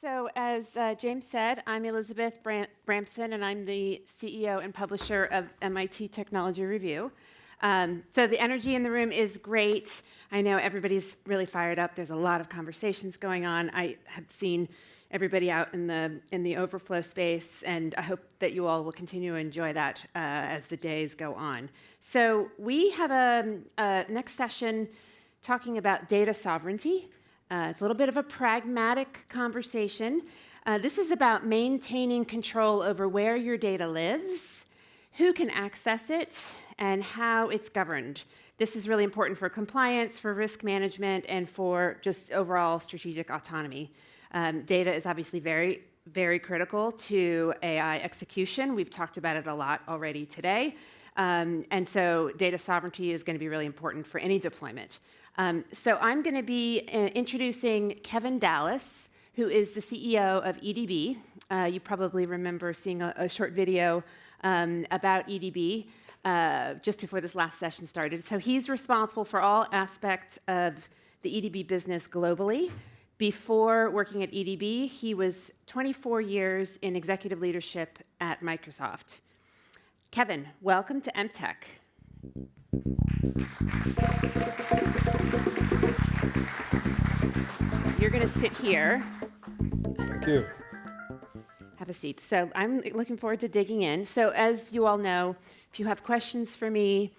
So as James said, I'm Elizabeth Bramson, and I'm the CEO and publisher of MIT Technology Review. So the energy in the room is great. I know everybody's really fired up. There's a lot of conversations going on. I have seen everybody out in the overflow space, and I hope that you all will continue to enjoy that as the days go on. So we have a next session talking about data sovereignty. It's a little bit of a pragmatic conversation. This is about maintaining control over where your data lives, who can access it, and how it's governed. This is really important for compliance, for risk management, and for just overall strategic autonomy. Data is obviously very, very critical to AI execution. We've talked about it a lot already today. And so data sovereignty is going to be really important for any deployment. So I'm going to be introducing Kevin Dallas, who is the CEO of EDB. You probably remember seeing a short video about EDB just before this last session started. So he's responsible for all aspects of the EDB business globally. Before working at EDB, he was 24 years in executive leadership at Microsoft. Kevin, welcome to MTech. You're going to sit here. Thank you. Have a seat. So I'm looking forward to digging in. So as you all know, if you have questions for me,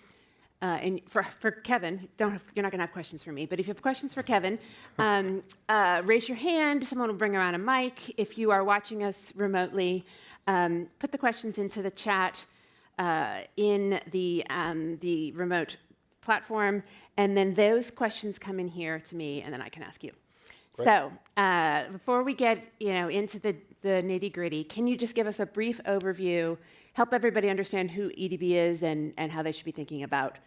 and for Kevin, you're not going to have questions for me, but if you have questions for Kevin, raise your hand. Someone will bring around a mic. If you are watching us remotely, put the questions into the chat in the remote platform, and then those questions come in here to me, and then I can ask you. Great. So before we get into the nitty-gritty, can you just give us a brief overview, help everybody understand who EDB is and how they should be thinking about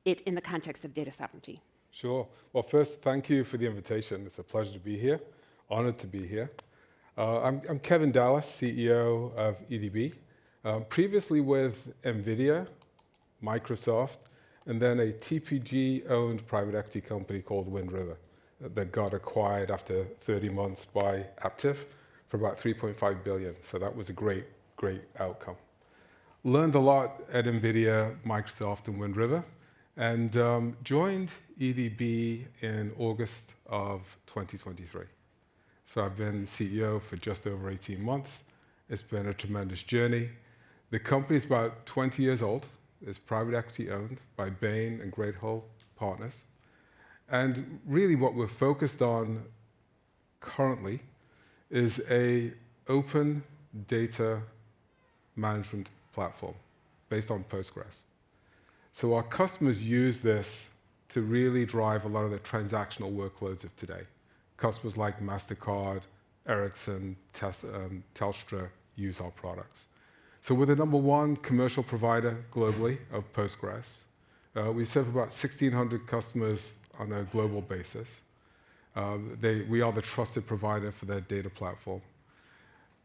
it in the context of data sovereignty? Sure. Well, first, thank you for the invitation. It's a pleasure to be here. Honored to be here. I'm Kevin Dallas, CEO of EDB. Previously with NVIDIA, Microsoft, and then a TPG-owned private equity company called Wind River that got acquired after 30 months by Aptiv for about $3.5 billion. So that was a great, great outcome. Learned a lot at NVIDIA, Microsoft, and Wind River, and joined EDB in August of 2023. So I've been CEO for just over 18 months. It's been a tremendous journey. The company is about 20 years old. It's private equity owned by Bain and Great Hall Partners. And really what we're focused on currently is an open data management platform based on Postgres. So our customers use this to really drive a lot of the transactional workloads of today. Customers like MasterCard, Ericsson, Telstra use our products. So we're the #1 commercial provider globally of Postgres. We serve about 1,600 customers on a global basis. We are the trusted provider for their data platform.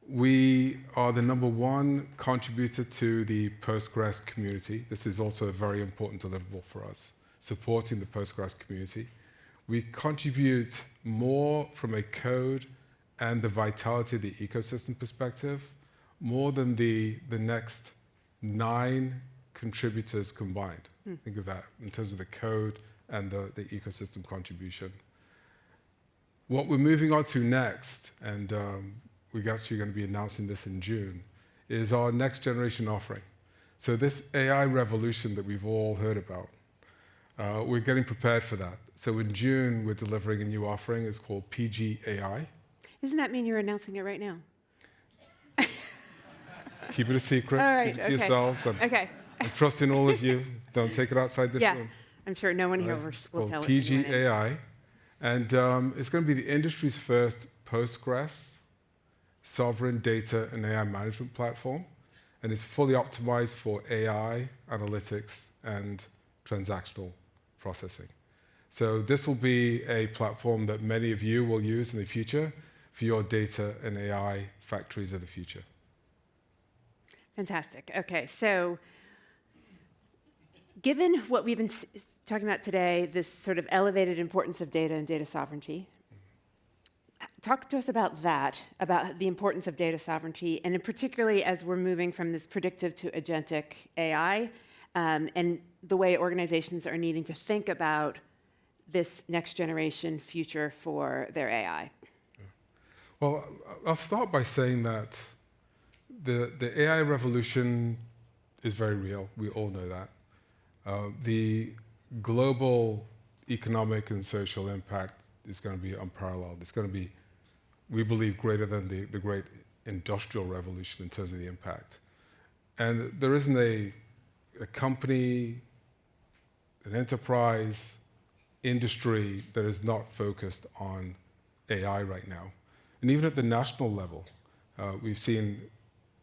We are the #1 contributor to the Postgres community. This is also a very important deliverable for us, supporting the Postgres community. We contribute more from a code and the vitality of the ecosystem perspective, more than the next 9 contributors combined. Think of that in terms of the code and the ecosystem contribution. What we're moving on to next, and we're actually going to be announcing this in June, is our next generation offering. So this AI revolution that we've all heard about, we're getting prepared for that. So in June, we're delivering a new offering. It's called PG AI. Doesn't that mean you're announcing it right now? Keep it a secret. All right, keep it to yourselves. Okay. I'm trusting all of you. Don't take it outside this room. I'm sure no one here will tell it. PG AI. And it's going to be the industry's first Postgres sovereign data and AI management platform. And it's fully optimized for AI, analytics, and transactional processing. So this will be a platform that many of you will use in the future for your data and AI factories of the future. Fantastic. Okay, so given what we've been talking about today, this sort of elevated importance of data and data sovereignty, talk to us about that, about the importance of data sovereignty, and in particularly as we're moving from this predictive to agentic AI, and the way organizations are needing to think about this next generation future for their AI. Well, I'll start by saying that the AI revolution is very real. We all know that. The global economic and social impact is going to be unparalleled. It's going to be, we believe, greater than the great industrial revolution in terms of the impact. And there isn't a company, an enterprise, industry that is not focused on AI right now. And even at the national level, we've seen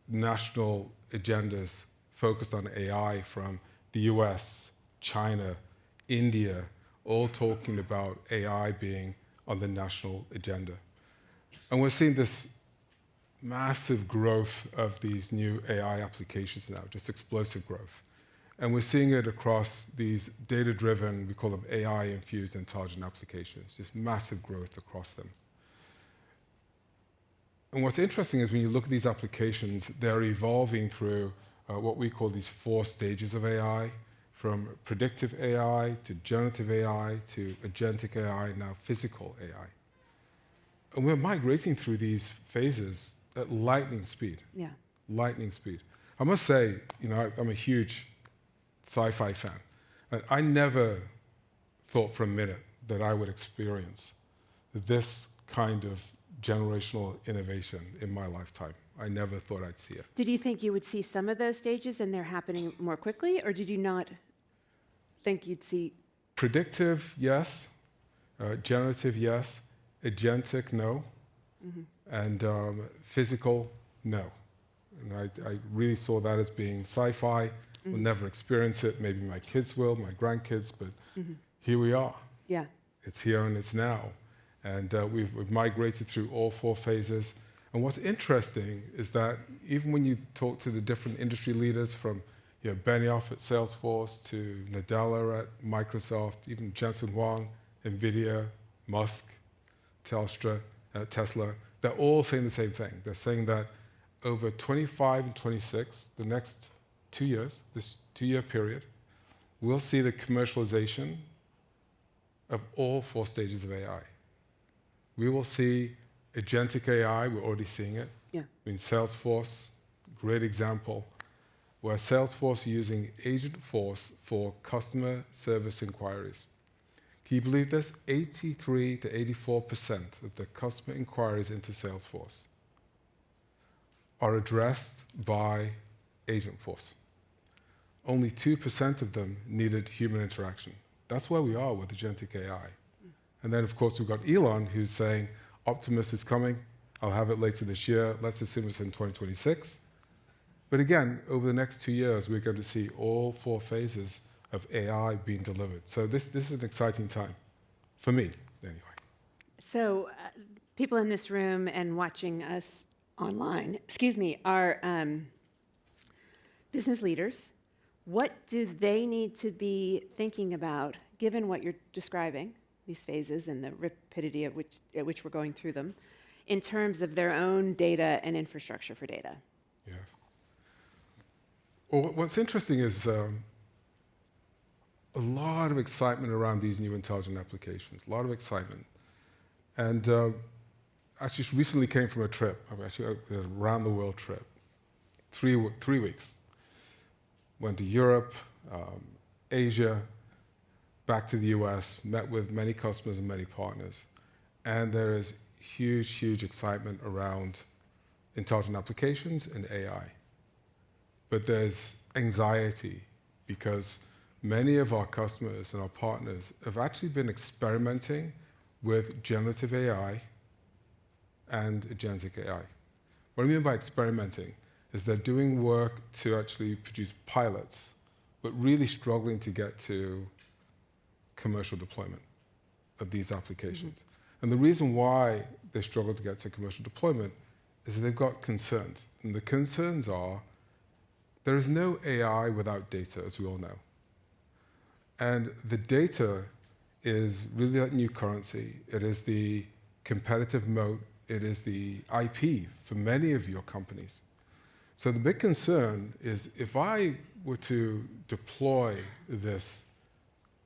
national agendas focused on AI from the US, China, India, all talking about AI being on the national agenda. And we're seeing this massive growth of these new AI applications now, just explosive growth. And we're seeing it across these data-driven, we call them AI-infused intelligent applications, just massive growth across them. And what's interesting is when you look at these applications, they're evolving through what we call these 4 stages of AI, from predictive AI to generative AI to agentic AI, now physical AI. And we're migrating through these phases at lightning speed. Yeah. Lightning speed. I must say, I'm a huge sci-fi fan. And I never thought for a minute that I would experience this kind of generational innovation in my lifetime. I never thought I'd see it. Did you think you would see some of those stages and they're happening more quickly, or did you not think you'd see? Predictive, yes. Generative, yes. Agentic, no. Mm-hmm. And physical, no. And I really saw that as being sci-fi. Mm-hmm. We'll never experience it. Maybe my kids will, my grandkids, but here we are. Yeah. It's here and it's now. And we've migrated through all 4 phases. And what's interesting is that even when you talk to the different industry leaders from Benioff at Salesforce to Nadella at Microsoft, even Jensen Huang, NVIDIA, Musk, Telstra, Tesla, they're all saying the same thing. They're saying that over 25 and 26, the next 2 years, this 2-year period, we'll see the commercialization of all 4 stages of AI. We will see agentic AI, we're already seeing it. Yeah. I mean, Salesforce, great example, where Salesforce is using Agentforce for customer service inquiries. Can you believe this? 83 to 84% of the customer inquiries into Salesforce are addressed by Agentforce. Only 2% of them needed human interaction. That's where we are with agentic AI. And then, of course, we've got Elon, who's saying, Optimus is coming. I'll have it later this year. Let's assume it's in 2026. But again, over the next 2 years, we're going to see all 4 phases of AI being delivered. So this is an exciting time, for me, anyway. So people in this room and watching us online, are business leaders. What do they need to be thinking about, given what you're describing, these phases and the rapidity at which we're going through them, in terms of their own data and infrastructure for data? Yes. Well, what's interesting is a lot of excitement around these new intelligent applications, a lot of excitement. And actually recently came from a trip, actually a round-the-world trip, 3 weeks. Went to Europe, Asia, back to the US, met with many customers and many partners. And there is huge, huge excitement around intelligent applications and AI. But there's anxiety because many of our customers and our partners have actually been experimenting with generative AI and agentic AI. What I mean by experimenting is they're doing work to actually produce pilots, but really struggling to get to commercial deployment of these applications. Mm-hmm. And the reason why they struggle to get to commercial deployment is they've got concerns. And the concerns are, there is no AI without data, as we all know. And the data is really that new currency. It is the competitive moat. It is the IP for many of your companies. So the big concern is if I were to deploy this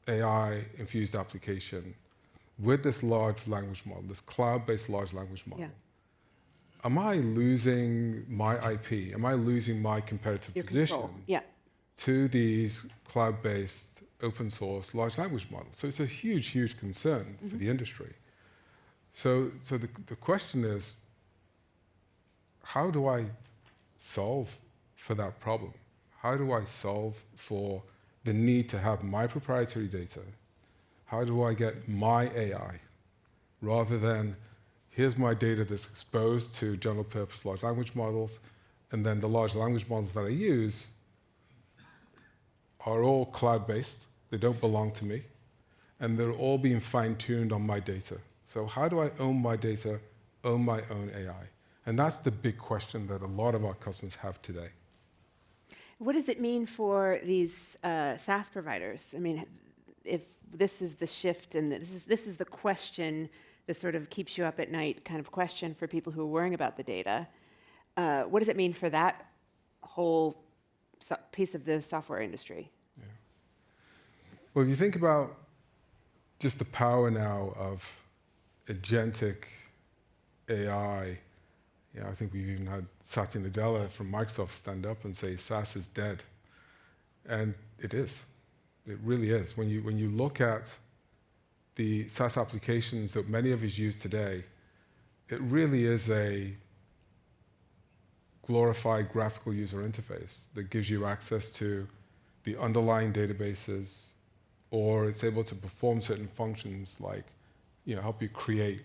AI-infused application with this large language model, this cloud-based large language model, am I losing my IP? Am I losing my competitive Your position control. to these cloud-based open source large language models? So it's a huge, huge concern for the industry. So the question is, how do I solve for that problem? How do I solve for the need to have my proprietary data? How do I get my AI rather than here's my data that's exposed to general purpose large language models, and then the large language models that I use are all cloud-based, they don't belong to me, and they're all being fine-tuned on my data. So how do I own my data, own my own AI? And that's the big question that a lot of our customers have today. What does it mean for these SaaS providers? I mean, if this is the shift and this is the question that sort of keeps you up at night kind of question for people who are worrying about the data, what does it mean for that whole piece of the software industry? Yeah. Well, if you think about just the power now of agentic AI, I think we've even had Satya Nadella from Microsoft stand up and say SaaS is dead. And it is. It really is. When you look at the SaaS applications that many of us use today, it really is a glorified graphical user interface that gives you access to the underlying databases, or it's able to perform certain functions like help you create,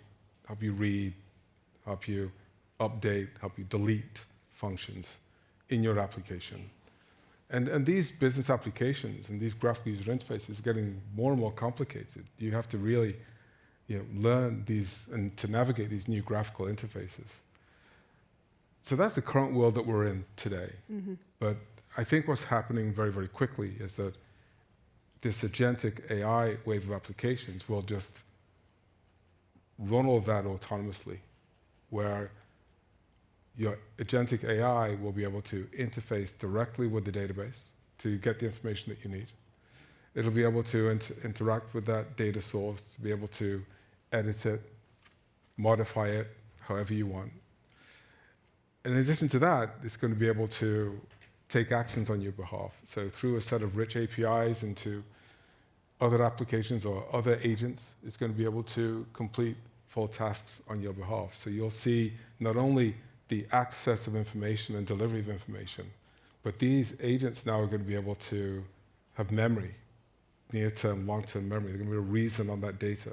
help you read, help you update, help you delete functions in your application. And these business applications and these graphical user interfaces are getting more and more complicated. You have to really learn these and to navigate these new graphical interfaces. So that's the current world that we're in today. Mm-hmm. But I think what's happening very, very quickly is that this agentic AI wave of applications will just run all of that autonomously, where your agentic AI will be able to interface directly with the database to get the information that you need. It'll be able to interact with that data source, to be able to edit it, modify it however you want. And in addition to that, it's going to be able to take actions on your behalf. So through a set of rich APIs into other applications or other agents, it's going to be able to complete full tasks on your behalf. So you'll see not only the access of information and delivery of information, but these agents now are going to be able to have memory, near-term, long-term memory. They're going to be able to reason on that data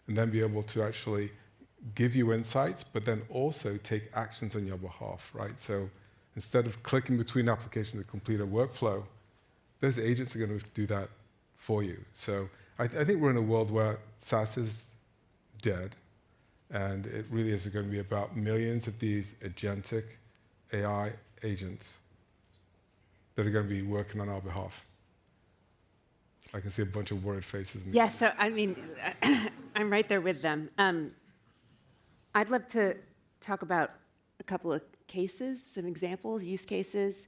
and then be able to actually give you insights, but then also take actions on your behalf, right? So instead of clicking between applications to complete a workflow, those agents are going to do that for you. So I think we're in a world where SaaS is dead, and it really is going to be about millions of these agentic AI agents that are going to be working on our behalf. I can see a bunch of worried faces. Yeah, so I mean, I'm right there with them. I'd love to talk about a couple of cases, some examples, use cases,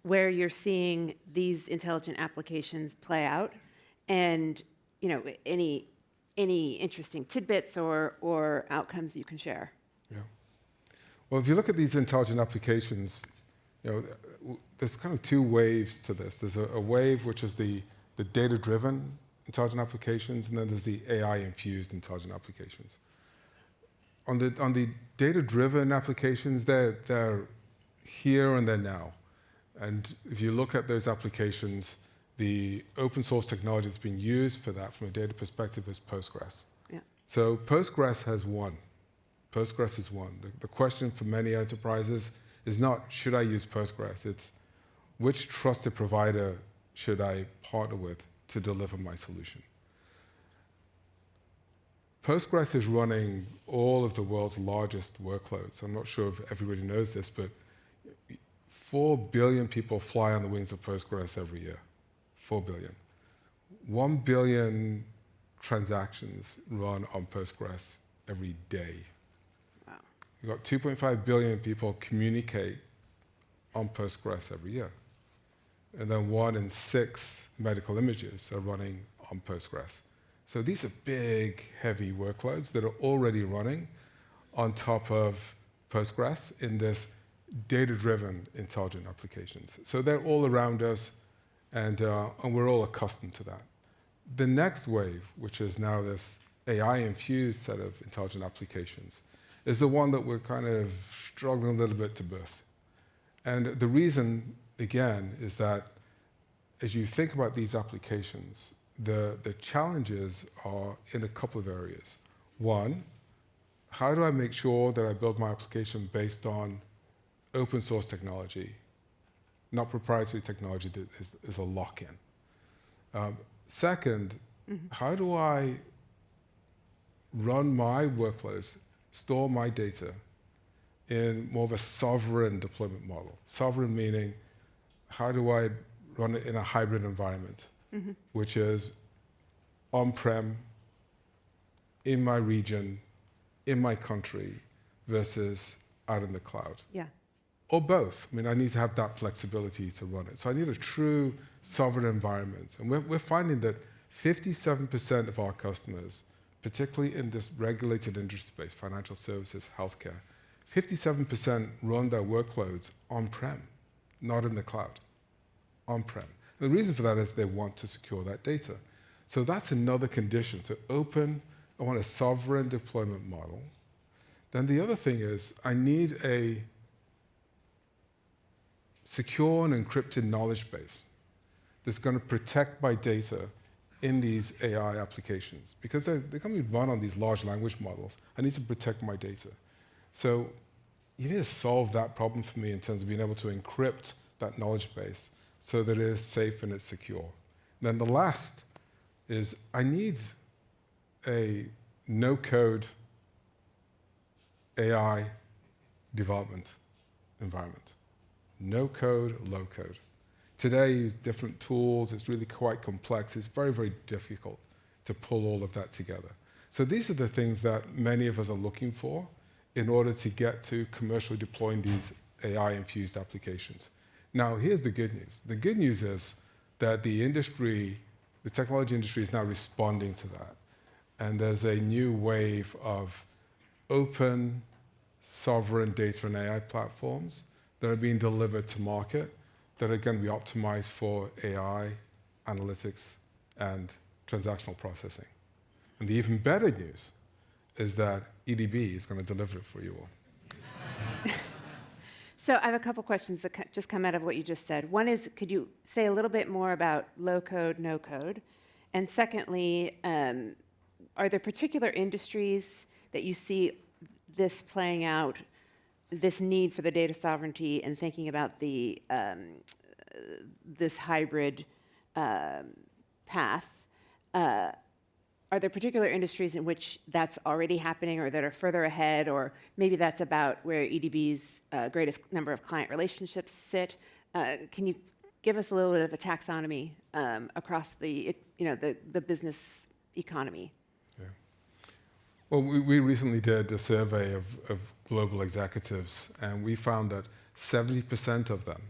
where you're seeing these intelligent applications play out, and any interesting tidbits or outcomes you can share. Yeah. Well, if you look at these intelligent applications, there's kind of two waves to this. There's a wave which is the data-driven intelligent applications, and then there's the AI-infused intelligent applications. On the data-driven applications, they're here and they're now. And if you look at those applications, the open source technology that's being used for that from a data perspective is Postgres. Yeah. So Postgres has won. Postgres has won. The question for many enterprises is not, should I use Postgres? It's, which trusted provider should I partner with to deliver my solution? Postgres is running all of the world's largest workloads. I'm not sure if everybody knows this, but 4 billion people fly on the wings of Postgres every year. 4 billion. 1 billion transactions run on Postgres every day. Wow. You've got 2.5 billion people communicate on Postgres every year. And then 1 in 6 medical images are running on Postgres. So these are big, heavy workloads that are already running on top of Postgres in this data-driven intelligent applications. So they're all around us, and we're all accustomed to that. The next wave, which is now this AI-infused set of intelligent applications, is the one that we're kind of struggling a little bit to birth. And the reason, again, is that as you think about these applications, the challenges are in a couple of areas. One, how do I make sure that I build my application based on open source technology, not proprietary technology that is a lock-in? Second, how do I run my workloads, store my data in more of a sovereign deployment model? Sovereign meaning, how do I run it in a hybrid environment, which is on-prem, in my region, in my country, versus out in the cloud? Yeah. Or both. I mean, I need to have that flexibility to run it. So I need a true sovereign environment. And we're finding that 57% of our customers, particularly in this regulated industry space, financial services, healthcare, 57% run their workloads on-prem, not in the cloud, on-prem. And the reason for that is they want to secure that data. So that's another condition. So open, I want a sovereign deployment model. Then the other thing is I need a secure and encrypted knowledge base that's going to protect my data in these AI applications. Because they're going to be run on these large language models, I need to protect my data. So you need to solve that problem for me in terms of being able to encrypt that knowledge base so that it is safe and it's secure. And then the last is I need a no-code AI development environment. No code, low code. Today, I use different tools. It's really quite complex. It's very, very difficult to pull all of that together. So these are the things that many of us are looking for in order to get to commercially deploying these AI-infused applications. Now, here's the good news. The good news is that the technology industry is now responding to that. And there's a new wave of open, sovereign data and AI platforms that are being delivered to market that are going to be optimized for AI, analytics, and transactional processing. And the even better news is that EDB is going to deliver it for you all. So I have a couple questions that just come out of what you just said. One is, could you say a little bit more about low code, no code? And secondly, are there particular industries that you see this playing out, this need for the data sovereignty and thinking about the this hybrid path? Are there particular industries in which that's already happening or that are further ahead, or maybe that's about where EDB's greatest number of client relationships sit? Can you give us a little bit of a taxonomy across the business economy? Yeah. Well, we recently did a survey of global executives, and we found that 70% of them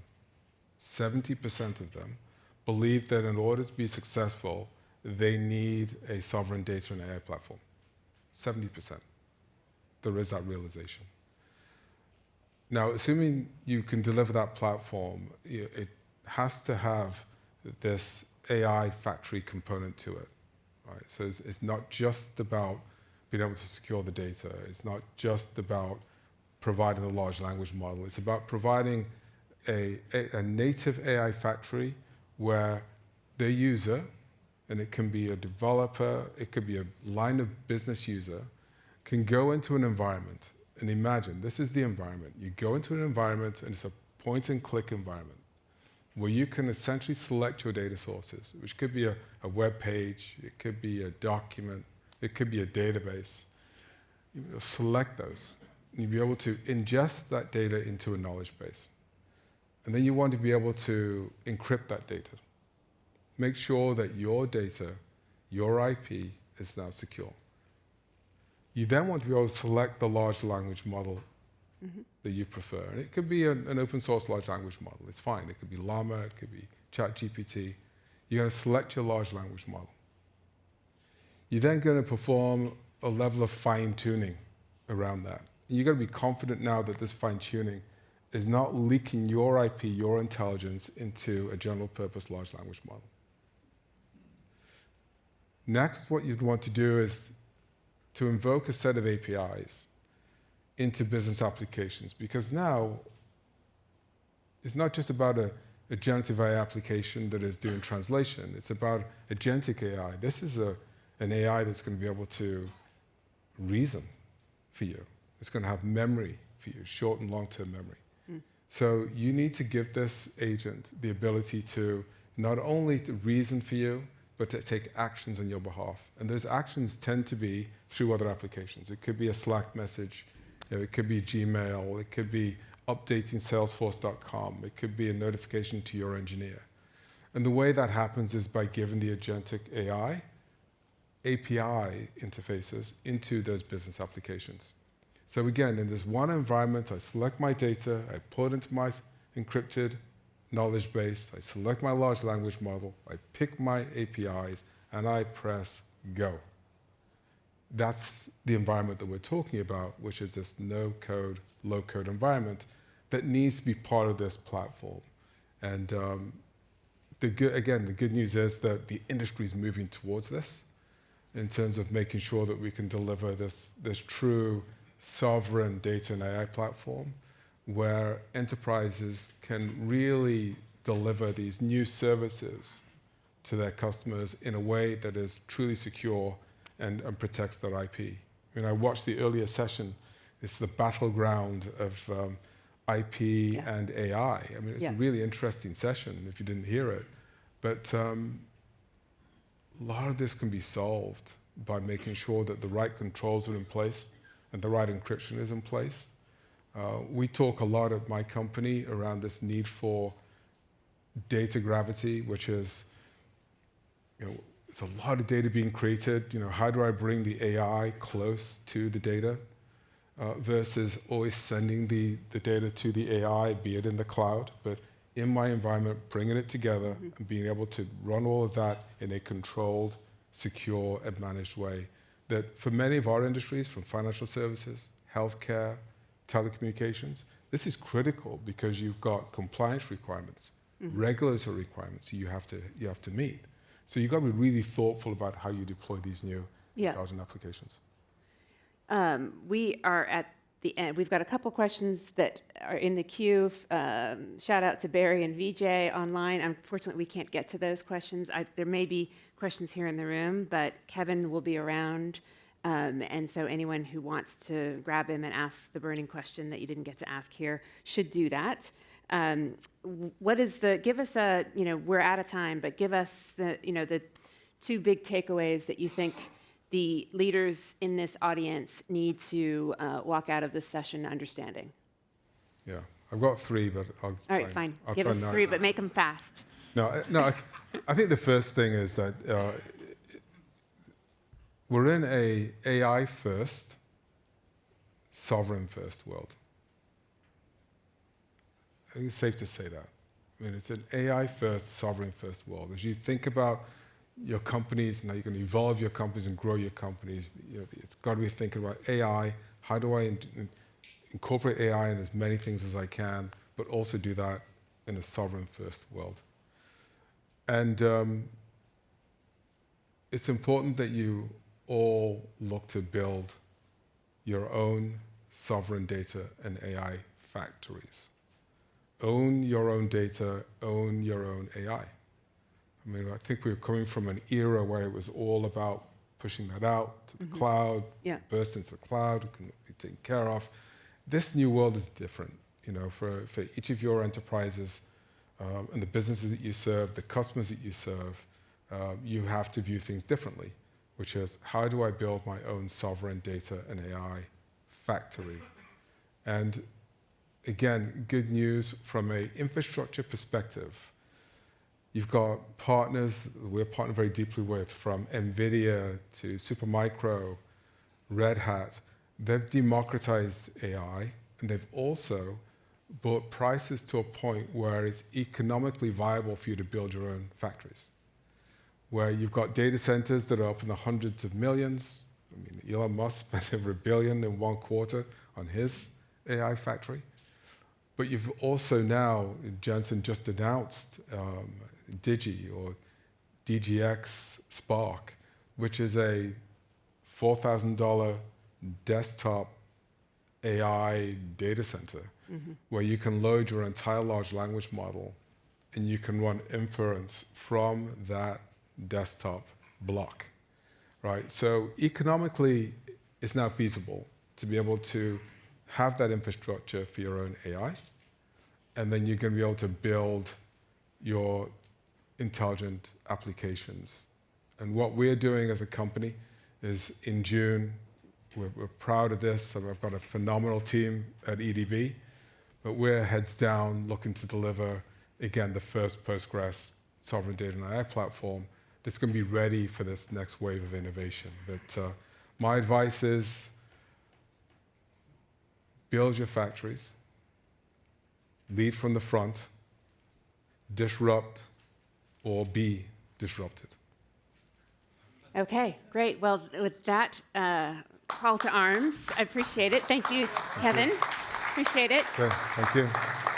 believe that in order to be successful, they need a sovereign data and AI platform. 70%. There is that realization. Now, assuming you can deliver that platform, it has to have this AI factory component to it. Right? So it's not just about being able to secure the data. It's not just about providing a large language model. It's about providing a native AI factory where the user, and it can be a developer, it could be a line of business user, can go into an environment. And imagine, this is the environment. You go into an environment, and it's a point-and-click environment where you can essentially select your data sources, which could be a web page, it could be a document, it could be a database. You select those, and you'll be able to ingest that data into a knowledge base. And then you want to be able to encrypt that data. Make sure that your data, your IP, is now secure. You then want to be able to select the large language model that you prefer. And it could be an open source large language model. It's fine. It could be Llama, it could be ChatGPT. You're going to select your large language model. You're then going to perform a level of fine-tuning around that. You've got to be confident now that this fine-tuning is not leaking your IP, your intelligence, into a general-purpose large language model. Next, what you'd want to do is to invoke a set of APIs into business applications, because now it's not just about a generative AI application that is doing translation. It's about agentic AI. This is an AI that's going to be able to reason for you. It's going to have memory for you, short and long-term memory. So you need to give this agent the ability to not only to reason for you, but to take actions on your behalf. And those actions tend to be through other applications. It could be a Slack message, it could be Gmail, it could be updating Salesforce.com, it could be a notification to your engineer. And the way that happens is by giving the agentic AI API interfaces into those business applications. So again, in this one environment, I select my data, I put it into my encrypted knowledge base, I select my large language model, I pick my APIs, and I press go. That's the environment that we're talking about, which is this no-code, low-code environment that needs to be part of this platform. And the good news is that the industry is moving towards this in terms of making sure that we can deliver this true sovereign data and AI platform where enterprises can really deliver these new services to their customers in a way that is truly secure and protects their IP. I mean, I watched the earlier session. It's the battleground of IP and AI. I mean, it's a really interesting session if you didn't hear it. But a lot of this can be solved by making sure that the right controls are in place and the right encryption is in place. We talk a lot at my company around this need for data gravity, which is, it's a lot of data being created. How do I bring the AI close to the data versus always sending the data to the AI, be it in the cloud, but in my environment, bringing it together and being able to run all of that in a controlled, secure, and managed way. That for many of our industries, from financial services, healthcare, telecommunications, this is critical because you've got compliance requirements, regulatory requirements you have to meet. So you've got to be really thoughtful about how you deploy these new intelligent applications. We are at the end. We've got a couple questions that are in the queue. Shout out to Barry and VJ online. Unfortunately, we can't get to those questions. There may be questions here in the room, but Kevin will be around. And so anyone who wants to grab him and ask the burning question that you didn't get to ask here should do that. Give us we're out of time, but give us the two big takeaways that you think the leaders in this audience need to walk out of this session understanding. Yeah, I've got three, but I'll All right, fine. Give us three, but make them fast. No, I think the first thing is that we're in a AI-first, sovereign-first world. I think it's safe to say that. I mean, it's an AI-first, sovereign-first world. As you think about your companies, now you're going to evolve your companies and grow your companies, it's got to be thinking about AI. How do I incorporate AI in as many things as I can, but also do that in a sovereign-first world? And it's important that you all look to build your own sovereign data and AI factories. Own your own data, own your own AI. I mean, I think we're coming from an era where it was all about pushing that out to the cloud, burst into the cloud, it can be taken care of. This new world is different, for each of your enterprises and the businesses that you serve, the customers that you serve, you have to view things differently, which is how do I build my own sovereign data and AI factory? And again, good news from an infrastructure perspective. You've got partners we're partnered very deeply with, from NVIDIA to Supermicro, Red Hat, they've democratized AI, and they've also brought prices to a point where it's economically viable for you to build your own factories, where you've got data centers that are up in the hundreds of millions. I mean, Elon Musk spent over $1 billion in 1 quarter on his AI factory. But you've also now, Jensen just announced Digi or DGX Spark, which is a $4,000 desktop AI data center where you can load your entire large language model and you can run inference from that desktop block, right? So economically, it's now feasible to be able to have that infrastructure for your own AI, and then you're going to be able to build your intelligent applications. And what we're doing as a company is in June, we're proud of this. So I've got a phenomenal team at EDB, but we're heads down looking to deliver, again, the first Postgres sovereign data and AI platform that's going to be ready for this next wave of innovation. But my advice is build your factories, lead from the front, disrupt, or be disrupted. Okay, great. Well, with that call to arms, I appreciate it. Thank you, Kevin. Appreciate it. Okay, thank you.